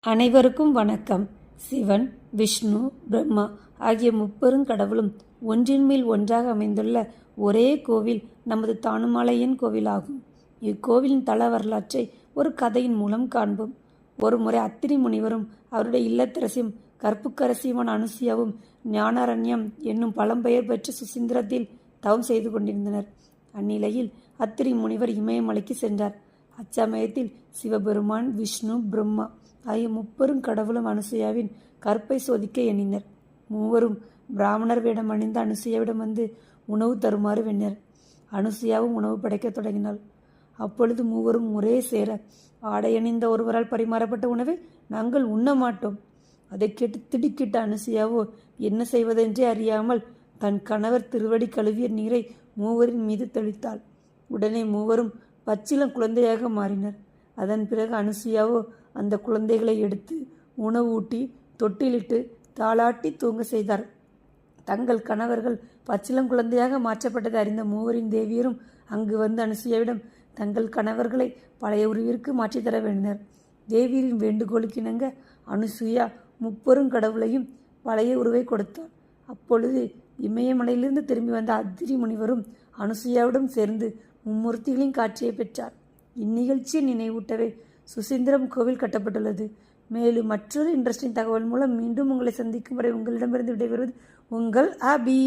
அனைவருக்கும் வணக்கம். சிவன், விஷ்ணு, பிரம்மா ஆகிய முப்பெருங்கடவுளும் ஒன்றின் மேல் ஒன்றாக அமைந்துள்ள ஒரே கோவில் நமது தானுமாலையன் கோவிலாகும். இக்கோவிலின் தல வரலாற்றை ஒரு கதையின் மூலம் காண்போம். ஒருமுறை அத்திரி முனிவரும் அவருடைய இல்லத்தரசியும் கற்புக்கரசியுமான அனுசுயாவும் ஞானாரண்யம் என்னும் பழம்பெயர் பெற்ற சுசீந்திரத்தில் தவம் செய்து கொண்டிருந்தனர். அந்நிலையில் அத்திரி முனிவர் இமயமலைக்கு சென்றார். அச்சமயத்தில் சிவபெருமான், விஷ்ணு, பிரம்மா ஆகிய முப்பெரும் கடவுளும் அனுசுயாவின் கற்பை சோதிக்க எண்ணினர். மூவரும் பிராமணர் வேடம் அணிந்த அனுசுயாவிடம் வந்து உணவு தருமாறு வெண்ணர். அனுசுயாவும் உணவு படைக்கத் தொடங்கினாள். அப்பொழுது மூவரும் ஒரே சேர, ஆடையணிந்த ஒருவரால் பரிமாறப்பட்ட உணவை நாங்கள் உண்ண மாட்டோம். அதை கேட்டு திடுக்கிட்ட அனுசுயாவோ என்ன செய்வதென்றே அறியாமல் தன் கணவர் திருவடி கழுவிய நீரை மூவரின் மீது தெளித்தாள். உடனே மூவரும் பச்சிளம் குழந்தையாக மாறினர். அதன் பிறகு அனுசுயாவோ அந்த குழந்தைகளை எடுத்து உணவு ஊட்டி தொட்டிலிட்டு தாளாட்டி தூங்க செய்தார். தங்கள் கணவர்கள் பச்சிளம் குழந்தையாக மாற்றப்பட்டதை அறிந்த மூவரின் தேவியரும் அங்கு வந்து அனுசுயாவிடம் தங்கள் கணவர்களை பழைய உருவிற்கு மாற்றித்தர வேண்டினர். தேவியரின் வேண்டுகோளுக்கிணங்க அனுசுயா முப்பெரும் கடவுளையும் பழைய உருவை கொடுத்தார். அப்பொழுது இமயமலையிலிருந்து திரும்பி வந்த அத்திரி முனிவரும் அனுசுயாவுடன் சேர்ந்து மும்மூர்த்திகளின் காட்சியை பெற்றார். இந்நிகழ்ச்சியை நினைவூட்டவே சுசீந்திரம் கோவில் கட்டப்பட்டுள்ளது. மேலும் மற்றொரு இன்ட்ரெஸ்டிங் தகவல் மூலம் மீண்டும் உங்களை சந்திக்கும் வரை உங்களிடமிருந்து விடைபெறுவது உங்கள் ஆபி.